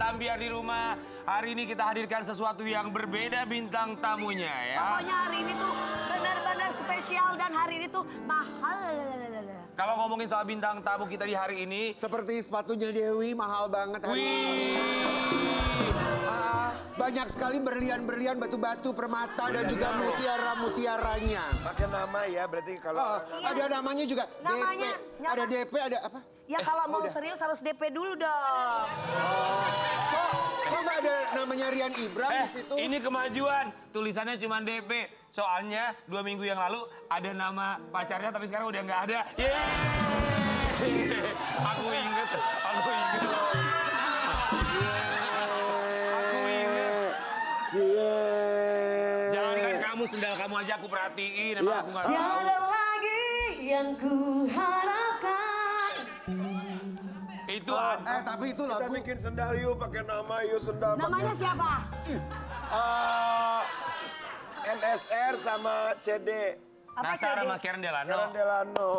Ambiar di rumah. Hari ini kita hadirkan sesuatu yang berbeda bintang tamunya ya. Pokoknya hari ini tuh benar-benar spesial dan hari ini tuh mahal. Kalau ngomongin soal bintang tamu kita di hari ini. Seperti sepatunya Dewi, mahal banget hari ini. Banyak sekali berlian-berlian, batu-batu, permata, dan juga mutiara-mutiaranya. Pakai nama ya, berarti kalau... Ada namanya juga, Namanya, DP. Ada DP, ada apa? Ya kalau mau serius harus DP dulu dong. Kok nggak ada namanya Rian Ibram di situ? Ini kemajuan, tulisannya cuma DP. Soalnya 2 minggu yang lalu ada nama pacarnya tapi sekarang udah nggak ada. Yeay! Aku inget. Jangan kamu, sendal kamu aja aku perhatiin. Emang aku nggak tahu. Tiada lagi yang ku harapkan. Itu Tapi itu Kita lagu. bikin sendal yuk, pakai nama yuk sendal. Namanya siapa? NSR sama CD. Apa Nasar CD? sama Karen Delano. Karen Delano.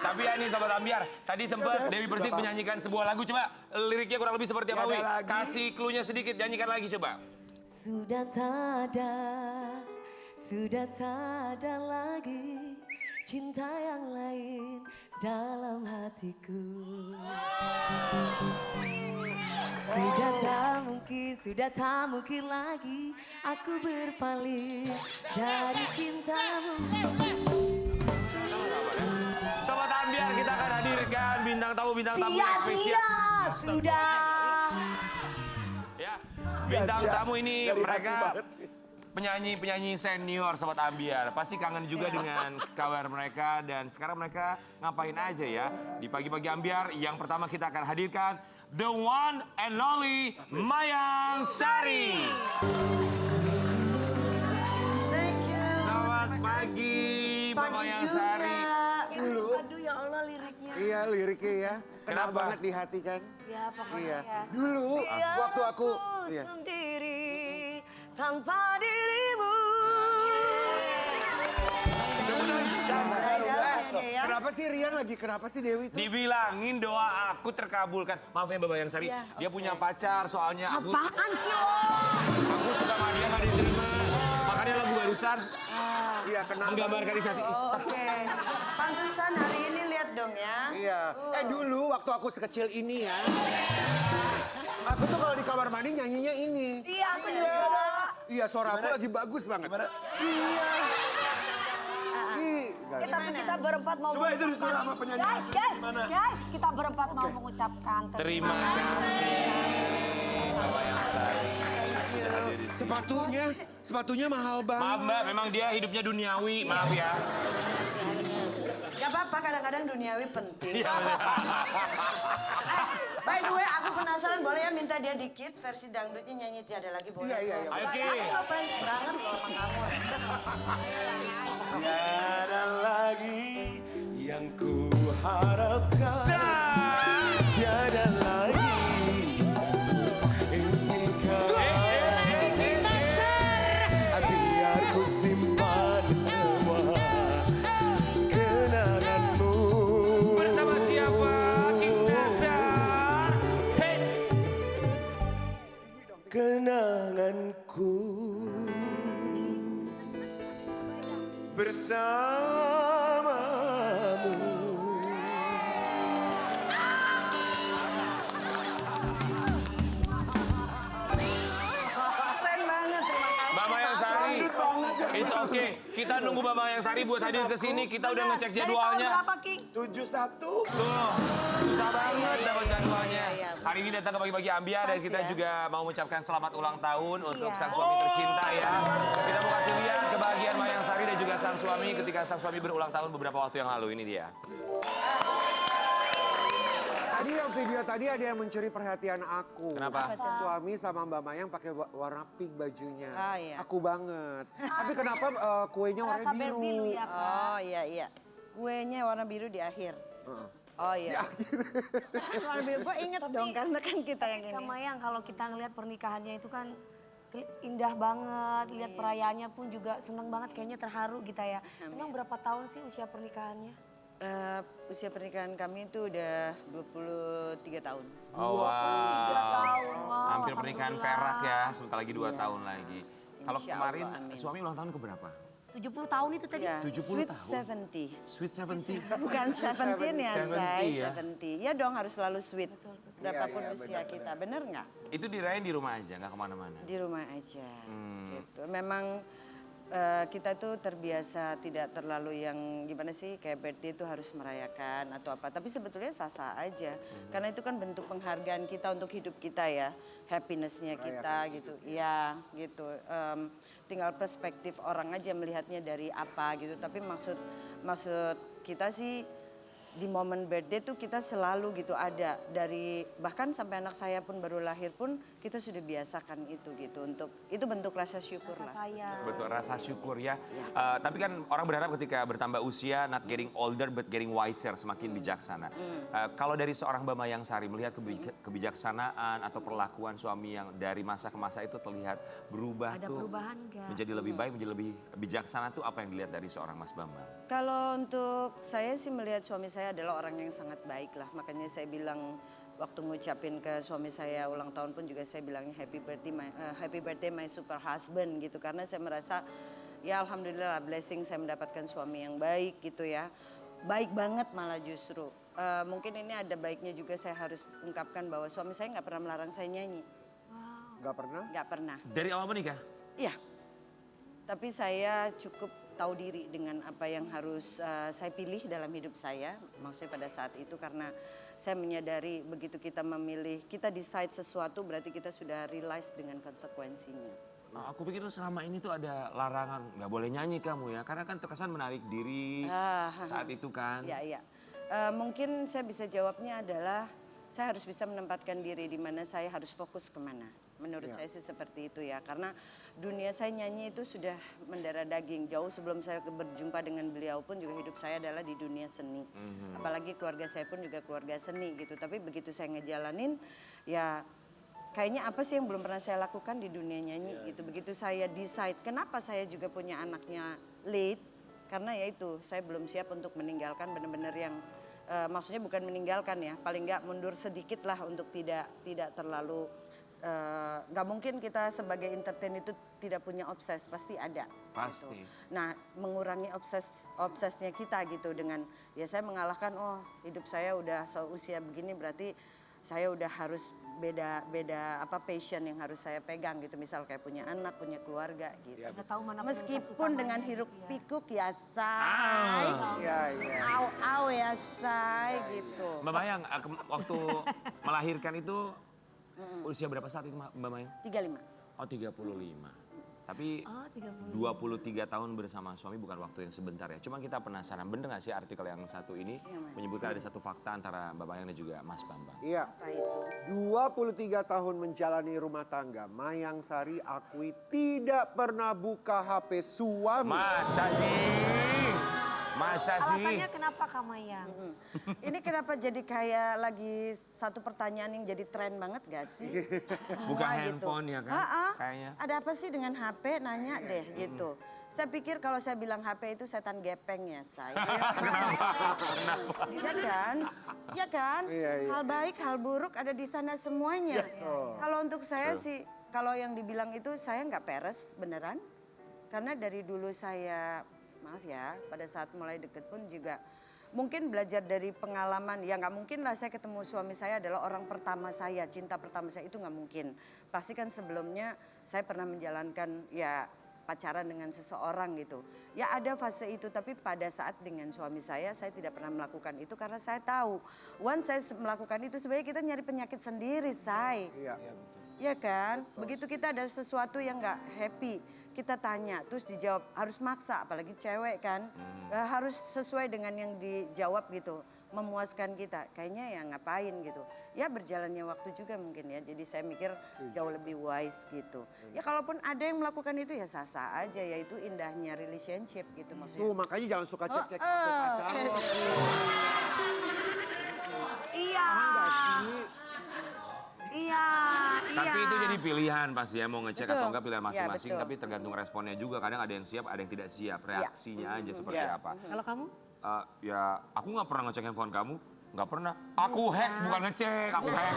Tapi ya ini Sobat Ambiar, tadi sempat Dewi Persik menyanyikan sebuah lagu. Coba liriknya kurang lebih seperti apa, Tiada Wi? lagi. Kasih clue-nya sedikit, nyanyikan lagi coba. Sudah tak ada lagi cinta yang lain dalam hatiku. Sudah tak mungkin lagi aku berpaling dari cintamu. Sobat Ambiar, kita akan hadirkan bintang tamu yang spesial. Sudah. Ya, bintang tamu ini Dari hati mereka banget sih. penyanyi senior Sobat Ambiar. Pasti kangen juga dengan kabar mereka dan sekarang mereka ngapain aja ya di pagi-pagi Ambiar. Yang pertama kita akan hadirkan the one and only Mayang Sari. Thank you. Selamat pagi, Mbak Mayang Sari. Aduh ya Allah liriknya. Iya, liriknya ya. Kena Kenapa? banget di hati kan? Ya pokoknya Iya. ya. Dulu, waktu aku... Biarku Iya. sendiri tanpa dirimu. Kenapa sih Rian lagi? Kenapa sih Dewi tuh? Dibilangin doa aku terkabulkan. Maaf ya Mbak Mayang Sari, dia punya pacar soalnya aku Apaan sih lo? suka sama dia nggak diterima. Makanya lagu barusan Iya, kenapa? menggambarkan di hati. Oke. Pantesan hari ini lihat dong ya. Iya. Dulu waktu aku sekecil ini ya. Aku tuh kalau di kamar mandi nyanyinya ini. Iya aku juga. Iya, suara aku lagi bagus banget. Gimana? Iya. Tapi kita berempat mau Coba itu disuruh sama penyanyi. Guys, kita berempat mau mengucapkan Terima kasih Mbak Mayang Sari. Sepatunya mahal banget. Maaf Mbak, memang dia hidupnya duniawi, maaf ya. Gak apa-apa, kadang-kadang duniawi penting. Iya, bener. By the way, aku penasaran boleh ya minta dia dikit versi dangdutnya nyanyi tiada lagi boleh? Iya. Ayo Ki. Aku ngefans banget loh sama kamu. Tiada lagi yang ku harapkan. Tiada lagi impikan. Biar ku simpan semua kenanganmu. Bersama siapa? King Dasar. Hey. Kenanganku bersamamu. Keren banget, terima kasih. Mbak Mayang Sari, it's okay. Kita nunggu Mbak Mayang Sari buat hadir ke sini. Kita udah ngecek jadwalnya. Berapa Ki? 71. Tuh, susah banget dapat jadwalnya. Hari ini datang ke pagi-pagi Ambiar dan kita juga mau mengucapkan selamat ulang tahun untuk sang suami tercinta ya. Kita mau kasih lihat kebahagiaan Mayang Sari dan juga sang suami ketika sang suami berulang tahun beberapa waktu yang lalu. Ini dia. Tadi yang video tadi ada yang mencuri perhatian aku. Kenapa? Suami sama Mbak Mayang pakai warna pink bajunya. Ah, iya. Aku banget. Tapi kenapa kuenya warna Rasa biru? biru ya Kak. Oh iya. Kuenya warna biru di akhir. Oh iya. Warna biru, gue inget dong karena kan kita yang Kak ini. Mayang kalau kita ngelihat pernikahannya itu kan indah banget, lihat perayaannya pun juga seneng banget, kayaknya terharu kita ya. Emang berapa tahun sih usia pernikahannya? Usia pernikahan kami itu udah 23 tahun. Oh, wow. tahun, wow, Hampir pernikahan perak ya, sebentar lagi 2 tahun lagi. Kalau Insya kemarin Allah, amin. suami ulang tahun ke berapa? 70 tahun itu tadi. Ya, 70 sweet tahun? 70. Sweet 70. Bukan 17 ya, 70 say, ya. 70. Ya dong harus selalu sweet. Berapapun Iya, usia kita, bener nggak? Itu dirayain di rumah aja, nggak kemana-mana? Di rumah aja. Hmm. Gitu. Memang kita tuh terbiasa tidak terlalu yang gimana sih kayak birthday itu harus merayakan atau apa. Tapi sebetulnya sah-sah aja. Karena itu kan bentuk penghargaan kita untuk hidup kita ya. Happiness-nya kita gitu. Iya gitu. Tinggal perspektif orang aja melihatnya dari apa gitu. Tapi maksud kita sih di momen birthday tuh kita selalu gitu ada dari bahkan sampai anak saya pun baru lahir pun kita sudah biasakan itu gitu untuk itu bentuk rasa syukur Rasa lah. sayang. Betul, rasa syukur ya. Tapi kan orang berharap ketika bertambah usia, not getting older but getting wiser, semakin bijaksana. Kalau dari seorang Mbak Mayang Sari melihat kebijaksanaan atau perlakuan suami yang dari masa ke masa itu terlihat berubah Ada tuh. perubahan nggak? Menjadi lebih baik, menjadi lebih bijaksana tuh apa yang dilihat dari seorang Mas Bambang? Kalau untuk saya sih melihat suami saya adalah orang yang sangat baik lah. Makanya saya bilang waktu ngucapin ke suami saya ulang tahun pun juga saya bilangnya happy birthday my super husband gitu. Karena saya merasa ya alhamdulillah blessing saya mendapatkan suami yang baik gitu ya. Baik banget malah justru. Mungkin ini ada baiknya juga saya harus ungkapkan bahwa suami saya nggak pernah melarang saya nyanyi. Nggak pernah? Nggak pernah. Dari awal menikah? Iya. Tapi saya cukup tahu diri dengan apa yang harus saya pilih dalam hidup saya. Maksudnya pada saat itu karena saya menyadari begitu kita memilih, kita decide sesuatu berarti kita sudah realize dengan konsekuensinya. Nah, aku pikir tuh selama ini tuh ada larangan, nggak boleh nyanyi kamu ya. Karena kan terkesan menarik diri saat itu kan. Iya, iya. Mungkin saya bisa jawabnya adalah saya harus bisa menempatkan diri di mana saya harus fokus kemana. Menurut saya sih seperti itu ya. Karena dunia saya nyanyi itu sudah mendarah daging. Jauh sebelum saya berjumpa dengan beliau pun juga hidup saya adalah di dunia seni. Apalagi keluarga saya pun juga keluarga seni gitu. Tapi begitu saya ngejalanin ya kayaknya apa sih yang belum pernah saya lakukan di dunia nyanyi gitu. Begitu saya decide kenapa saya juga punya anaknya late. Karena ya itu saya belum siap untuk meninggalkan benar-benar yang maksudnya bukan meninggalkan ya. Paling nggak mundur sedikit lah untuk tidak terlalu nggak mungkin kita sebagai entertain itu tidak punya obses, pasti ada. Pasti. Gitu. Nah, mengurangi obsesnya kita gitu dengan ya saya mengalahkan hidup saya udah seusia begini berarti saya udah harus beda apa passion yang harus saya pegang gitu. Misal kayak punya anak, punya keluarga gitu. Udah tahu mana prioritas Meskipun dengan utamanya hiruk gitu ya. pikuk ya say. Iya, iya. Au ya say gitu. Mbak Mayang, waktu melahirkan itu usia berapa saat itu Mbak Mayang? 35. Oh 35. Tapi Oh, 30. 23 tahun bersama suami bukan waktu yang sebentar ya. Cuma kita penasaran, bener gak sih artikel yang satu ini menyebutkan ada satu fakta antara Mbak Mayang dan juga Mas Bambang? Iya. Apa itu? 23 tahun menjalani rumah tangga, Mayang Sari akui tidak pernah buka HP suami. Masa sih? Masa sih? Alasannya kenapa Kak Mayang? Ini kenapa jadi kayak lagi satu pertanyaan yang jadi tren banget gak sih? Semua Buka handphone ya kan? Kayaknya. Ada apa sih dengan HP? Nanya deh gitu. Saya pikir kalau saya bilang HP itu setan gepeng ya saya. Ya kan? Ya kan? Iya, iya. Hal baik, hal buruk ada di sana semuanya. Kalau untuk saya sih, kalau yang dibilang itu saya nggak peres beneran. Karena dari dulu saya, maaf ya, pada saat mulai deket pun juga mungkin belajar dari pengalaman. Ya nggak mungkin lah saya ketemu suami saya adalah orang pertama saya, cinta pertama saya itu nggak mungkin. Pasti kan sebelumnya saya pernah menjalankan ya pacaran dengan seseorang gitu. Ya ada fase itu tapi pada saat dengan suami saya tidak pernah melakukan itu karena saya tahu. Once saya melakukan itu sebenarnya kita nyari penyakit sendiri, say. Iya. Ya kan? Begitu kita ada sesuatu yang nggak happy, kita tanya terus dijawab harus maksa apalagi cewek kan. Harus sesuai dengan yang dijawab gitu. Memuaskan kita, kayaknya ya ngapain gitu. Ya berjalannya waktu juga mungkin ya, jadi saya mikir jauh lebih wise gitu. Ya kalaupun ada yang melakukan itu ya sah-sah aja, ya itu indahnya relationship gitu maksudnya. Tuh makanya jangan suka cek-cek HP pacar lo. Iya. Enggak sih? Iya. Tapi itu jadi pilihan pasti ya, mau ngecek Betul. atau enggak pilihan Ya, masing-masing. betul. Tapi tergantung responnya juga, kadang ada yang siap, ada yang tidak siap. Reaksinya aja seperti apa. Kalau kamu? ya aku nggak pernah ngecek handphone kamu. Nggak pernah. Aku hack, bukan ngecek. Aku hack.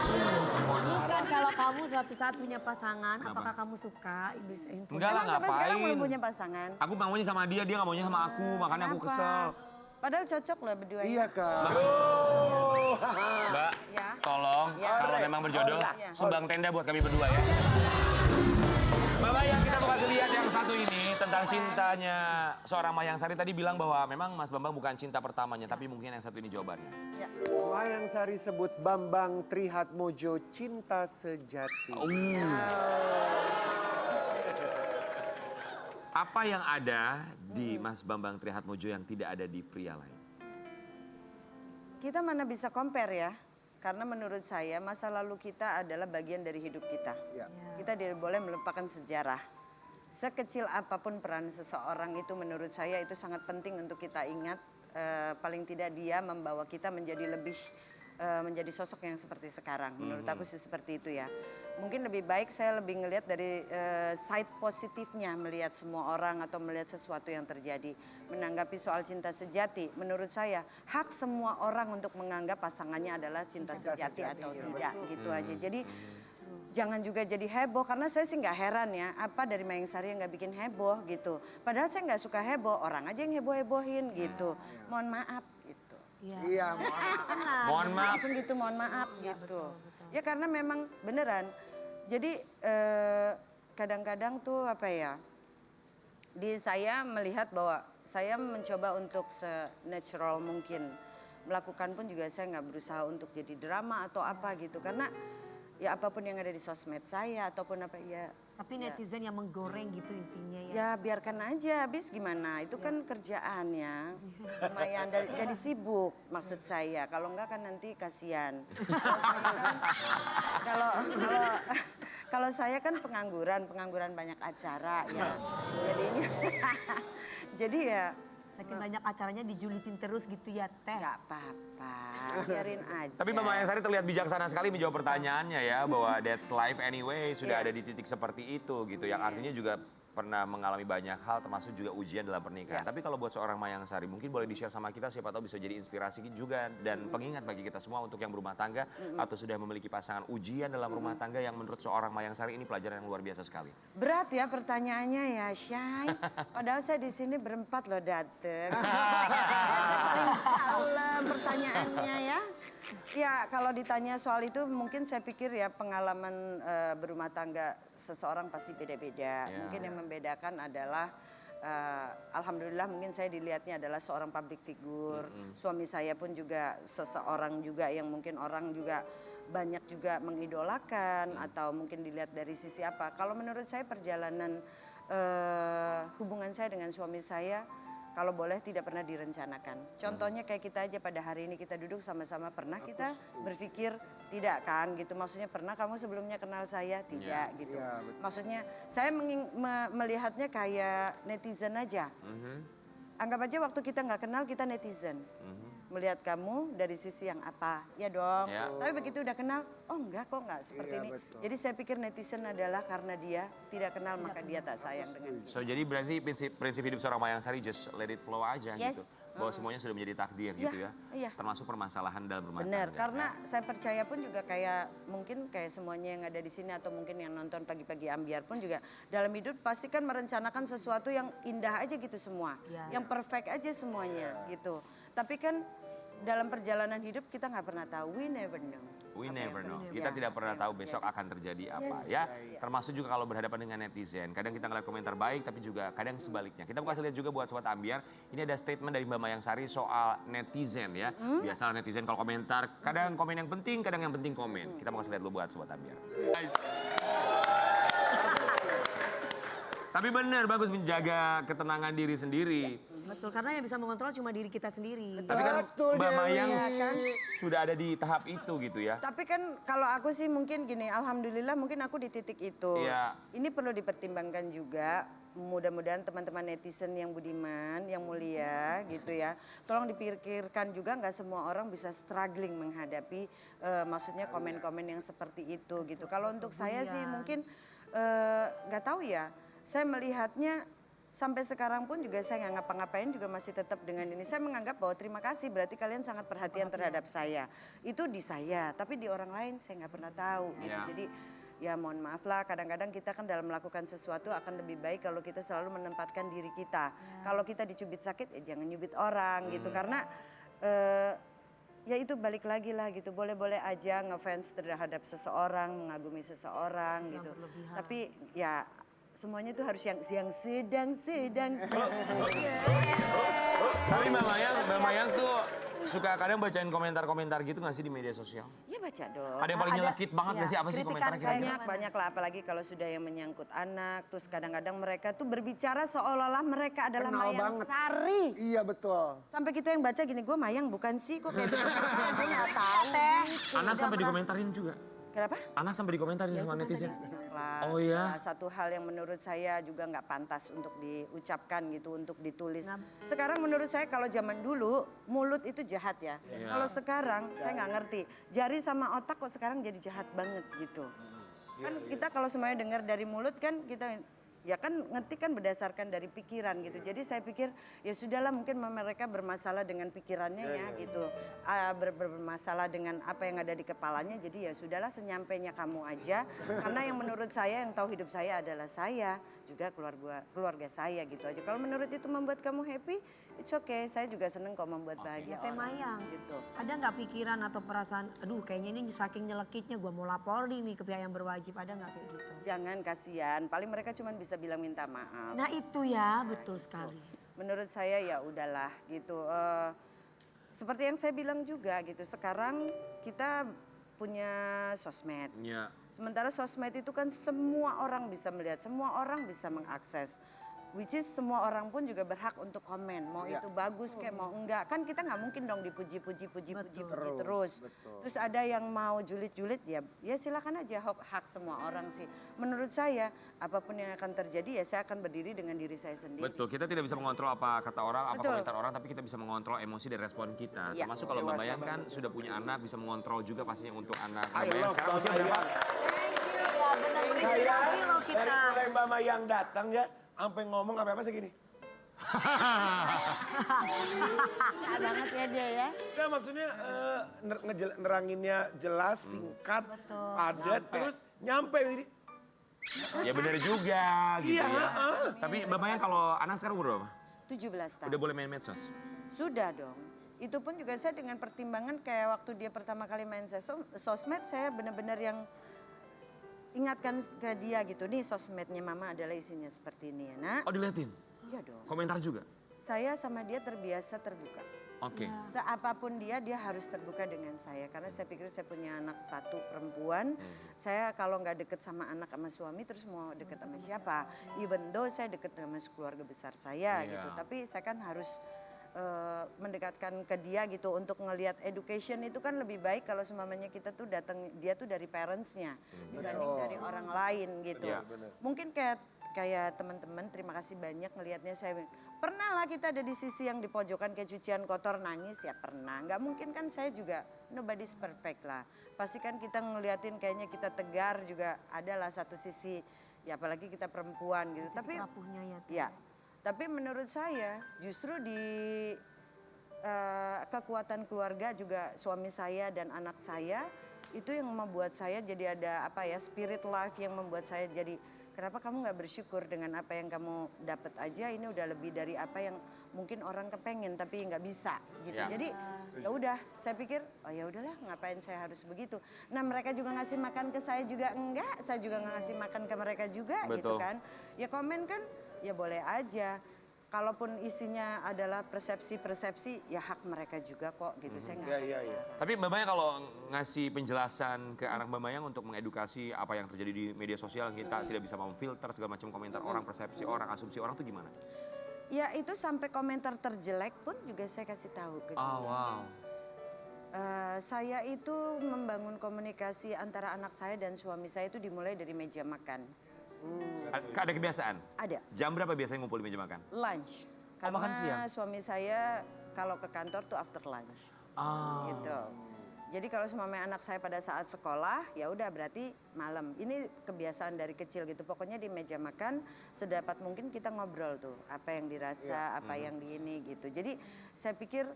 Semuanya. Bukan kalau kamu suatu saat punya pasangan, apakah kamu suka Inggris handphone? Enggak lah, Emang sampai sekarang belum ngapain. punya pasangan? Aku maunya sama dia nggak maunya sama aku. Makanya aku Kenapa? kesel. Padahal cocok loh berdua. Iya Kak. Mbak, Ya. tolong Ya. kalau memang berjodoh, Ya. sumbang tenda buat kami berdua ya. Bapak yang kita mau kasih lihat yang satu ini tentang cintanya seorang Mayang Sari tadi bilang bahwa memang Mas Bambang bukan cinta pertamanya, tapi mungkin yang satu ini jawabannya. Ya. Mayang Sari sebut Bambang Trihatmojo cinta sejati. Apa yang ada di Mas Bambang Trihatmojo yang tidak ada di pria lain? Kita mana bisa compare ya? Karena menurut saya masa lalu kita adalah bagian dari hidup kita. Ya. Kita tidak boleh melupakan sejarah. Sekecil apapun peran seseorang itu menurut saya itu sangat penting untuk kita ingat. Paling tidak dia membawa kita menjadi lebih menjadi sosok yang seperti sekarang. Menurut aku sih seperti itu ya. Mungkin lebih baik saya lebih ngelihat dari side positifnya melihat semua orang atau melihat sesuatu yang terjadi. Menanggapi soal cinta sejati, menurut saya hak semua orang untuk menganggap pasangannya adalah cinta sejati atau tidak gitu aja. Jadi jangan juga jadi heboh karena saya sih nggak heran ya apa dari Mayang Sari yang nggak bikin heboh gitu. Padahal saya nggak suka heboh, orang aja yang heboh-hebohin gitu. Mohon maaf gitu. Iya, maaf. Mohon maaf. Langsung gitu mohon maaf gitu. Ya karena memang beneran. Jadi kadang-kadang tuh apa ya, di saya melihat bahwa saya mencoba untuk se-natural mungkin. Melakukan pun juga saya nggak berusaha untuk jadi drama atau apa gitu. Karena ya apapun yang ada di sosmed saya ataupun apa ya. Tapi netizen yang menggoreng gitu intinya ya. Ya biarkan aja, habis gimana? Itu kan kerjaan ya. Lumayan jadi sibuk maksud saya. Kalau enggak kan nanti kasihan. Kalau saya kan pengangguran banyak acara ya. Jadinya jadi ya Saking banyak acaranya dijulitin terus gitu ya Teh. nggak apa-apa, biarin aja. Tapi Mbak Mayang Sari terlihat bijaksana sekali menjawab pertanyaannya ya, bahwa that's life anyway, sudah Iya. ada di titik seperti itu gitu. Yang artinya juga pernah mengalami banyak hal termasuk juga ujian dalam pernikahan. Ya. Tapi kalau buat seorang Mayang Sari mungkin boleh di-share sama kita, siapa tahu bisa jadi inspirasi juga dan pengingat bagi kita semua untuk yang berumah tangga atau sudah memiliki pasangan, ujian dalam rumah tangga yang menurut seorang Mayang Sari ini pelajaran yang luar biasa sekali. Berat ya pertanyaannya ya, Syai. Padahal saya di sini berempat loh dateng. Saya paling kalem pertanyaannya ya. Ya kalau ditanya soal itu mungkin saya pikir ya pengalaman berumah tangga seseorang pasti beda-beda. Ya. Mungkin yang membedakan adalah alhamdulillah mungkin saya dilihatnya adalah seorang public figure. Suami saya pun juga seseorang juga yang mungkin orang juga banyak juga mengidolakan atau mungkin dilihat dari sisi apa. Kalau menurut saya perjalanan hubungan saya dengan suami saya kalau boleh tidak pernah direncanakan. Contohnya kayak kita aja pada hari ini kita duduk sama-sama pernah kita berpikir tidak kan gitu. Maksudnya pernah kamu sebelumnya kenal saya? Tidak gitu. Iya, betul. Maksudnya saya melihatnya kayak netizen aja. Anggap aja waktu kita nggak kenal kita netizen. Melihat kamu dari sisi yang apa, ya dong. Ya. Tapi begitu udah kenal, oh enggak kok enggak seperti Iya, ini. betul. Jadi saya pikir netizen adalah karena dia tidak kenal maka dia tak sayang dengan kita. So jadi berarti prinsip hidup seorang Mayang Sari just let it flow aja Yes. gitu. Bahwa semuanya sudah menjadi takdir Iya, gitu ya. iya. Termasuk permasalahan dalam rumah Benar, tangga. karena saya percaya pun juga kayak mungkin kayak semuanya yang ada di sini atau mungkin yang nonton pagi-pagi ambiar pun juga dalam hidup pasti kan merencanakan sesuatu yang indah aja gitu semua, Ya. yang perfect aja semuanya gitu. Tapi kan dalam perjalanan hidup kita nggak pernah tahu, we never know. We Apa never yang know. terjadi. Kita Ya, tidak pernah ya, tahu ya. besok akan terjadi apa Yes. ya. Iya. Termasuk juga kalau berhadapan dengan netizen. Kadang kita ngeliat komentar baik tapi juga kadang sebaliknya. Kita mau kasih lihat juga buat Sobat Ambiar. Ini ada statement dari Mbak Mayang Sari soal netizen ya. Biasalah netizen kalau komentar, kadang komen yang penting, kadang yang penting komen. Kita mau kasih lihat dulu buat Sobat Ambiar. Guys. Tapi benar, bagus menjaga ketenangan diri sendiri. Betul, karena yang bisa mengontrol cuma diri kita sendiri. Tapi kan Betul, Mbak Dewi. Mayang Iya kan? sudah ada di tahap itu gitu ya. Tapi kan kalau aku sih mungkin gini, alhamdulillah mungkin aku di titik itu. Iya. Ini perlu dipertimbangkan juga. Mudah-mudahan teman-teman netizen yang budiman, yang mulia gitu ya. Tolong dipikirkan juga nggak semua orang bisa struggling menghadapi maksudnya komen-komen yang seperti itu gitu. Kalau untuk saya sih mungkin nggak tahu ya. Saya melihatnya sampai sekarang pun juga saya nggak ngapa-ngapain juga masih tetap dengan ini. Saya menganggap bahwa terima kasih berarti kalian sangat perhatian terhadap saya. Itu di saya, tapi di orang lain saya nggak pernah tahu gitu. Ya. Jadi ya mohon maaf lah, kadang-kadang kita kan dalam melakukan sesuatu akan lebih baik kalau kita selalu menempatkan diri kita. Kalau kita dicubit sakit, ya jangan nyubit orang gitu. Karena ya itu balik lagi lah gitu. Boleh-boleh aja ngefans terhadap seseorang, mengagumi seseorang gitu. berlebihan. Tapi ya semuanya itu harus yang sedang. Tapi Mbak Mayang tuh suka kadang bacain komentar-komentar gitu gak sih di media sosial? Ya baca dong. Ada yang paling nyelekit banget gak sih? Apa sih kritikan komentarnya kira-kira? Banyak lah, apalagi kalau sudah yang menyangkut anak. Terus kadang-kadang mereka tuh berbicara seolah-olah mereka adalah Kenal Mayang banget. Sari. Iya betul. Sampai kita yang baca gini, gue Mayang bukan sih, kok kayak begitu. Saya nggak tahu. Anak sampai dikomentarin juga. Kenapa? Anak sampai dikomentarin sama netizen. Lah, Oh iya. satu hal yang menurut saya juga nggak pantas untuk diucapkan gitu, untuk ditulis. Sekarang menurut saya kalau zaman dulu mulut itu jahat ya. Iya. Kalau sekarang saya nggak ngerti. Jari sama otak kok sekarang jadi jahat banget gitu. Kan kita kalau semuanya dengar dari mulut kan kita ya kan ngerti kan berdasarkan dari pikiran gitu. Jadi saya pikir ya sudahlah mungkin mereka bermasalah dengan pikirannya ya gitu. Bermasalah dengan apa yang ada di kepalanya. Jadi ya sudahlah senyampainya kamu aja. Karena yang menurut saya yang tahu hidup saya adalah saya. Juga keluarga saya gitu aja. Kalau menurut itu membuat kamu happy, it's okay. Saya juga seneng kok membuat bahagia Teh orang. Mayang, Gitu. ada nggak pikiran atau perasaan, aduh kayaknya ini saking nyelekitnya gue mau laporin nih ke pihak yang berwajib, ada nggak kayak gitu? Jangan kasihan, paling mereka cuma bisa bilang minta maaf. Nah itu ya, betul sekali. Menurut saya ya udahlah gitu. Seperti yang saya bilang juga gitu. Sekarang kita punya sosmed. Iya. Sementara sosmed itu kan semua orang bisa melihat, semua orang bisa mengakses. Which is semua orang pun juga berhak untuk komen. Mau itu bagus kayak mau enggak. Kan kita nggak mungkin dong dipuji terus. Betul. Terus ada yang mau julid-julid ya silakan aja, hak semua orang sih. Menurut saya apapun yang akan terjadi ya saya akan berdiri dengan diri saya sendiri. Betul, kita tidak bisa mengontrol apa kata orang, apa Betul. komentar orang, tapi kita bisa mengontrol emosi dan respon kita. Iya. Termasuk kalau Mbak Mayang kan sudah punya anak, bisa mengontrol juga pastinya untuk anak. Mbak I Mayang love sekarang Mbak usia berapa? Ya benar, terinspirasi loh Dari kita. mulai Mbak Mayang datang ya, sampai ngomong apa segini. Peka banget ya dia ya. Enggak maksudnya neranginnya jelas, singkat, padat, terus nyampe jadi. Ya benar juga gitu Iya, ya. Tapi Mbak Mayang kalau anak sekarang umur berapa? 17 tahun. Udah boleh main medsos? Sudah dong. Itu pun juga saya dengan pertimbangan kayak waktu dia pertama kali main sosmed, saya benar-benar yang ingatkan ke dia gitu. Nih sosmednya mama adalah isinya seperti ini ya nak. Oh diliatin? Iya dong. Komentar juga? Saya sama dia terbiasa terbuka. Oke. Seapapun dia harus terbuka dengan saya. Karena saya pikir saya punya anak satu perempuan. Saya kalau nggak deket sama anak sama suami terus mau deket sama siapa. Even though saya deket sama keluarga besar saya gitu. Tapi saya kan harus mendekatkan ke dia gitu untuk ngelihat education itu kan lebih baik kalau semuanya kita tuh datang dia tuh dari parentsnya dibanding dari orang lain gitu. Iya. Mungkin kayak teman-teman terima kasih banyak ngelihatnya saya pernah lah kita ada di sisi yang di pojokan kayak cucian kotor nangis ya pernah. Nggak mungkin kan saya juga nobody's perfect lah. Pasti kan kita ngeliatin kayaknya kita tegar juga adalah satu sisi ya apalagi kita perempuan gitu. Tapi Rapuhnya ya. ya, tapi menurut saya justru di kekuatan keluarga juga suami saya dan anak saya itu yang membuat saya jadi ada apa ya spirit life yang membuat saya jadi kenapa kamu nggak bersyukur dengan apa yang kamu dapat aja ini udah lebih dari apa yang mungkin orang kepengen tapi nggak bisa gitu. Ya. Jadi ya udah saya pikir oh ya udahlah ngapain saya harus begitu. Nah mereka juga ngasih makan ke saya juga enggak, saya juga nggak ngasih makan ke mereka juga gitu Betul. kan. Ya komen kan ya boleh aja. Kalaupun isinya adalah persepsi-persepsi, ya hak mereka juga kok gitu. Saya nggak. Iya. Tapi Mbak Mayang kalau ngasih penjelasan ke anak Mbak Mayang untuk mengedukasi apa yang terjadi di media sosial, kita tidak bisa memfilter segala macam komentar orang, persepsi orang, asumsi orang itu gimana? Ya itu sampai komentar terjelek pun juga saya kasih tahu ke dia. Oh wow. Saya itu membangun komunikasi antara anak saya dan suami saya itu dimulai dari meja makan. Ada kebiasaan? Ada. Jam berapa biasanya ngumpul di meja makan? Lunch. makan siang? Karena suami saya kalau ke kantor tuh after lunch. Ah. Gitu. Jadi kalau semamanya anak saya pada saat sekolah, ya udah berarti malam. Ini kebiasaan dari kecil gitu. Pokoknya di meja makan sedapat mungkin kita ngobrol tuh, apa yang dirasa, apa yang di ini gitu. Jadi saya pikir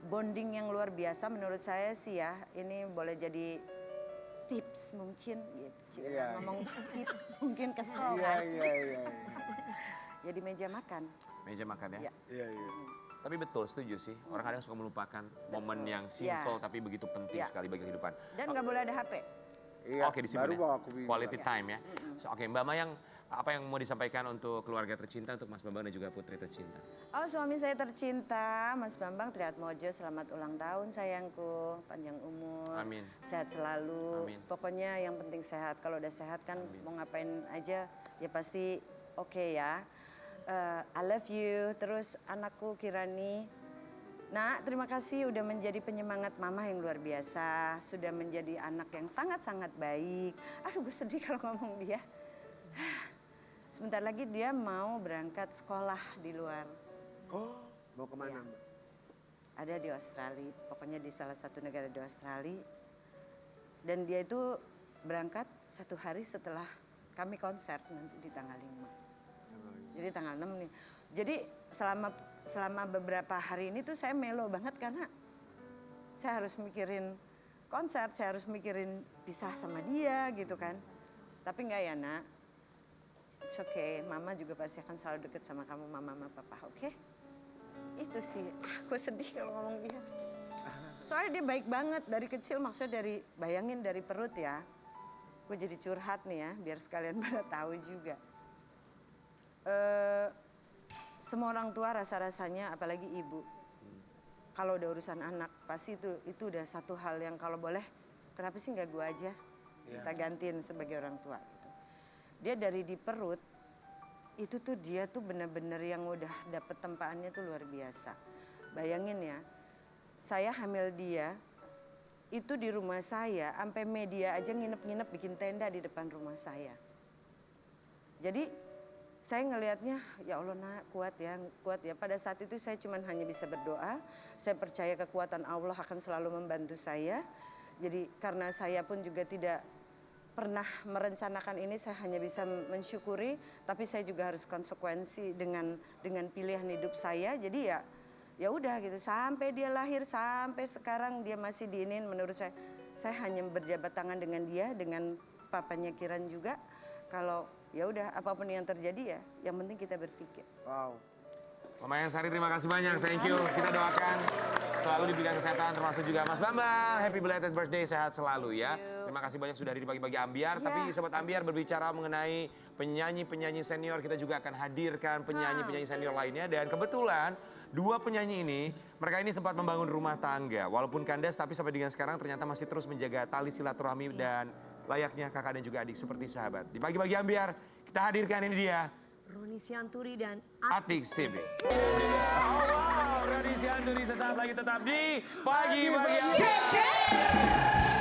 bonding yang luar biasa menurut saya sih ya. Ini boleh jadi tips mungkin gitu. Ngomong tips mungkin kesel kan. Iya. Ya di meja makan. Meja makan ya. Iya. Tapi betul, setuju sih. Orang kadang suka melupakan momen yang simple tapi begitu penting sekali bagi kehidupan. Dan nggak boleh ada HP. Iya, Oke, disimpan baru ya. mau aku bilang. Quality time ya. So, Oke, Mbak Mayang, apa yang mau disampaikan untuk keluarga tercinta, untuk Mas Bambang dan juga Putri tercinta? Oh, suami saya tercinta, Mas Bambang Triatmojo, selamat ulang tahun sayangku, panjang umur, Amin. sehat selalu. Amin. Pokoknya yang penting sehat. Kalau udah sehat kan mau ngapain aja ya pasti oke ya. I love you. Terus anakku Kirani. Nak, terima kasih udah menjadi penyemangat mama yang luar biasa. Sudah menjadi anak yang sangat-sangat baik. Aduh, gue sedih kalau ngomong dia. Sebentar lagi dia mau berangkat sekolah di luar. Oh, mau kemana Mbak? Ada di Australia, pokoknya di salah satu negara di Australia. Dan dia itu berangkat 1 hari setelah kami konser nanti di tanggal 5. Jadi tanggal 6 nih. Jadi selama beberapa hari ini tuh saya melo banget karena saya harus mikirin konser, saya harus mikirin pisah sama dia gitu kan. Tapi enggak ya nak, it's okay, mama juga pasti akan selalu deket sama kamu, mama sama papa, oke? Itu sih, aku sedih kalau ngomong dia. Soalnya dia baik banget dari kecil, maksudnya bayangin dari perut ya. Gue jadi curhat nih ya, biar sekalian pada tahu juga. Semua orang tua rasa-rasanya, apalagi ibu, kalau udah urusan anak, pasti itu udah satu hal yang kalau boleh, kenapa sih nggak gue aja? Kita gantiin sebagai orang tua. Gitu. Dia dari di perut, itu tuh dia tuh bener-bener yang udah dapet tempaannya tuh luar biasa. Bayangin ya, saya hamil dia, itu di rumah saya, sampai media aja nginep-nginep bikin tenda di depan rumah saya. Jadi saya ngelihatnya, ya Allah nak, kuat ya. Pada saat itu saya cuma hanya bisa berdoa. Saya percaya kekuatan Allah akan selalu membantu saya. Jadi karena saya pun juga tidak pernah merencanakan ini, saya hanya bisa mensyukuri. Tapi saya juga harus konsekuensi dengan pilihan hidup saya. Jadi ya udah gitu. Sampai dia lahir, sampai sekarang dia masih diinin. Menurut saya hanya berjabat tangan dengan dia, dengan papanya Kiran juga. Kalau ya udah apapun yang terjadi ya, yang penting kita berpikir. Wow. Mama Yang Sari, terima kasih banyak, thank you. Kita doakan selalu diberikan kesehatan, termasuk juga Mas Bambang. Happy belated birthday, sehat selalu ya. Terima kasih banyak sudah hadir di Pagi-Pagi Ambiar. Tapi Sobat Ambiar berbicara mengenai penyanyi-penyanyi senior, kita juga akan hadirkan penyanyi-penyanyi senior lainnya. Dan kebetulan 2 penyanyi ini, mereka ini sempat membangun rumah tangga. Walaupun kandas, tapi sampai dengan sekarang ternyata masih terus menjaga tali silaturahmi dan layaknya kakak dan juga adik seperti sahabat. Di Pagi-Pagi Ambiar, kita hadirkan ini dia. Roni Sianturi dan Atik Sibi. Wow, Roni Sianturi sesaat lagi tetap di Pagi-Pagi Ambiar.